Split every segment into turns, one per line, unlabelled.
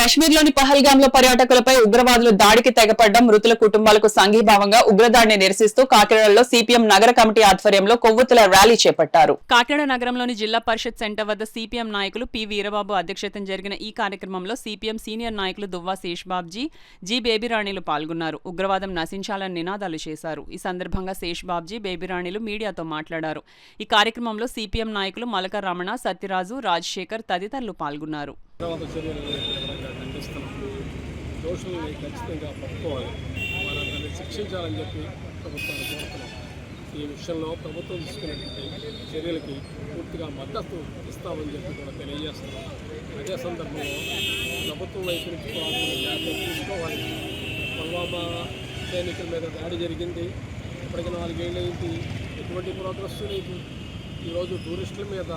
కశ్మీర్లోని పహల్గాంలో పర్యాటకులపై ఉగ్రవాదులు దాడికి తెగపడ్డం మృతుల కుటుంబాలకు సంఘీభావంగా ఉగ్రదాడిని నిరసిస్తూ కాకినాడలో సిపిఎం నగర కమిటీ ఆధ్వర్యంలో కొవ్వొత్తుల ర్యాలీ చేపట్టారు. కాకినాడ నగరంలోని జిల్లా పరిషత్ సెంటర్ వద్ద సిపిఎం నాయకులు పి వీరబాబు అధ్యక్షతన జరిగిన ఈ కార్యక్రమంలో సిపిఎం సీనియర్ నాయకులు దువ్వా శేష్బాబ్జీ, జి బేబీరాణిలు పాల్గొన్నారు. ఉగ్రవాదం నశించాలని నినాదాలు చేశారు. ఈ సందర్భంగా శేష్బాబ్జీ, బేబీరాణిలు మీడియాతో మాట్లాడారు. ఈ కార్యక్రమంలో సిపిఎం నాయకులు మలక రమణ, సత్యరాజు, రాజశేఖర్ తదితరులు పాల్గొన్నారు.
దోషుల్ని ఖచ్చితంగా పట్టుకోవాలి, వారందరినీ శిక్షించాలని చెప్పి ప్రభుత్వాన్ని కోరుతున్నాం. ఈ విషయంలో ప్రభుత్వం తీసుకునేటువంటి చర్యలకి పూర్తిగా మద్దతు ఇస్తామని చెప్పి కూడా తెలియజేస్తున్నాం. అదే సందర్భంలో ప్రభుత్వం వైపు నుంచి జాగ్రత్తలు తీసుకోవాలి. పుల్వామా సైనికుల మీద దాడి జరిగింది, ఇప్పటికి 4 ఏళ్ళు అయింది, ఎటువంటి ప్రోగ్రెస్ లేదు. ఈరోజు టూరిస్టుల మీద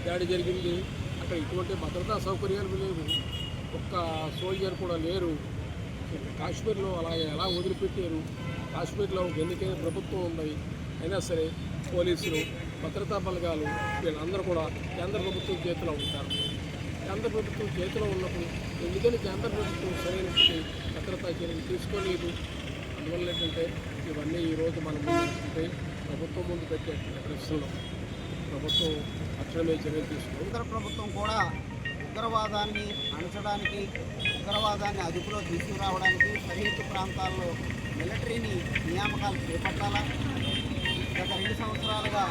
దాడి జరిగింది, అక్కడ ఎటువంటి భద్రతా సౌకర్యాలు లేవు, ఒక్క సోల్జర్ కూడా లేరు. కాశ్మీర్లో అలాగే ఎలా వదిలిపెట్టారు? కాశ్మీర్లో ఎన్నికైన ప్రభుత్వం ఉంది, అయినా సరే పోలీసులు, భద్రతా బలగాలు వీళ్ళందరూ కూడా కేంద్ర ప్రభుత్వం చేతిలో ఉంటారు. కేంద్ర ప్రభుత్వం చేతిలో ఉన్నప్పుడు ఎందుకని కేంద్ర ప్రభుత్వం సరైనటువంటి భద్రతా చర్యలు తీసుకోలేదు? అందువల్ల ఏంటంటే ఇవన్నీ ఈరోజు మనం ముందు ప్రభుత్వం ముందు పెట్టేటువంటి ప్రశ్నలు ప్రభుత్వం తక్షణమే చర్యలు తీసుకుంది.
కేంద్ర ప్రభుత్వం కూడా ఉగ్రవాదాన్ని అణచడానికి, ఉగ్రవాదాన్ని అదుపులో తీసుకురావడానికి సరిహద్దు ప్రాంతాల్లో మిలిటరీని నియామకాలు చేపట్టాలా. గత 2 సంవత్సరాలుగా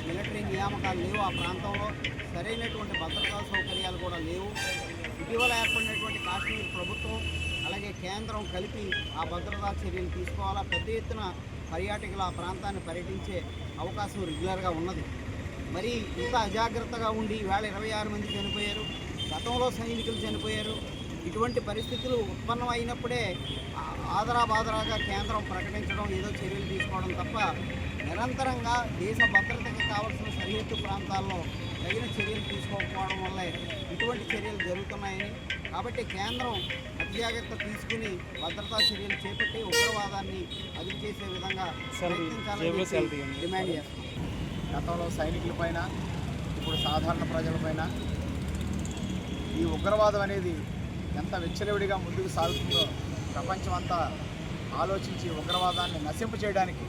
మిలిటరీ నియామకాలు లేవు. ఆ ప్రాంతంలో సరైనటువంటి భద్రతా సౌకర్యాలు కూడా లేవు. ఇటీవల ఏర్పడినటువంటి కాశ్మీర్ ప్రభుత్వం అలాగే కేంద్రం కలిపి ఆ భద్రతా చర్యలు తీసుకోవాలా. పెద్ద ఎత్తున పర్యాటకులు ఆ ప్రాంతాన్ని పర్యటించే అవకాశం రెగ్యులర్గా ఉన్నది. మరి ఇంత అజాగ్రత్తగా ఉండి ఈవేళ 26 మంది చనిపోయారు, గతంలో సైనికులు చనిపోయారు. ఇటువంటి పరిస్థితులు ఉత్పన్నం అయినప్పుడే ఆదరాబాదరాగా కేంద్రం ప్రకటించడం, ఏదో చర్యలు తీసుకోవడం తప్ప నిరంతరంగా దేశ భద్రతకి కావాల్సిన సరిహద్దు ప్రాంతాల్లో తగిన చర్యలు తీసుకోకపోవడం వల్లే ఇటువంటి చర్యలు జరుగుతున్నాయని, కాబట్టి కేంద్రం అత్యాగ్రత తీసుకుని భద్రతా చర్యలు చేపట్టి ఉగ్రవాదాన్ని అదుపు చేసే విధంగా ప్రయత్నించాలని డిమాండ్ చేస్తున్నాం.
గతంలో సైనికులపైన, ఇప్పుడు సాధారణ ప్రజలపైన ఈ ఉగ్రవాదం అనేది ఎంత విచ్చలవిడిగా ముందుకు సాగుతుందో ప్రపంచమంతా ఆలోచించి ఉగ్రవాదాన్ని నశింప చేయడానికి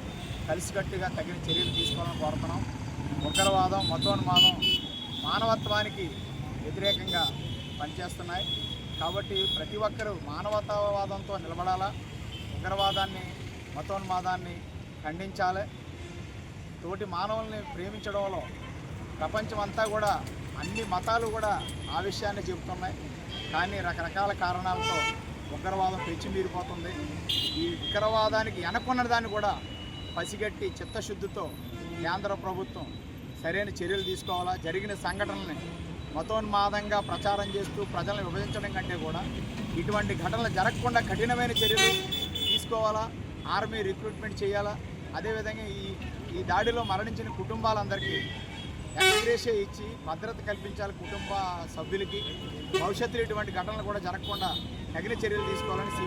కలిసికట్టుగా తగిన చర్యలు తీసుకోవాలని కోరుతున్నాం. ఉగ్రవాదం, మతోన్మాదం మానవత్వానికి వ్యతిరేకంగా పనిచేస్తున్నాయి. కాబట్టి ప్రతి ఒక్కరూ మానవతావాదంతో నిలబడాలా, ఉగ్రవాదాన్ని, మతోన్మాదాన్ని ఖండించాలి. తోటి మానవుల్ని ప్రేమించడంలో ప్రపంచమంతా కూడా అన్ని మతాలు కూడా ఆ విషయాన్ని చెబుతున్నాయి. కానీ రకరకాల కారణాలతో ఉగ్రవాదం పెంచిమీరిపోతుంది. ఈ ఉగ్రవాదానికి వెనకున్న దాన్ని కూడా పసిగట్టి చిత్తశుద్ధితో కేంద్ర ప్రభుత్వం సరైన చర్యలు తీసుకోవాలా. జరిగిన సంఘటనల్ని మతోన్మాదంగా ప్రచారం చేస్తూ ప్రజలను విభజించడం కంటే కూడా ఇటువంటి ఘటనలు జరగకుండా కఠినమైన చర్యలు తీసుకోవాలా. ఆర్మీ రిక్రూట్మెంట్ చేయాలా. అదేవిధంగా ఈ దాడిలో మరణించిన కుటుంబాలందరికీ ఎక్స్గ్రేషియా ఇచ్చి భద్రత కల్పించాలి. కుటుంబ సభ్యులకి భవిష్యత్తులో ఇటువంటి ఘటనలు కూడా జరగకుండా తగిన చర్యలు తీసుకోవాలని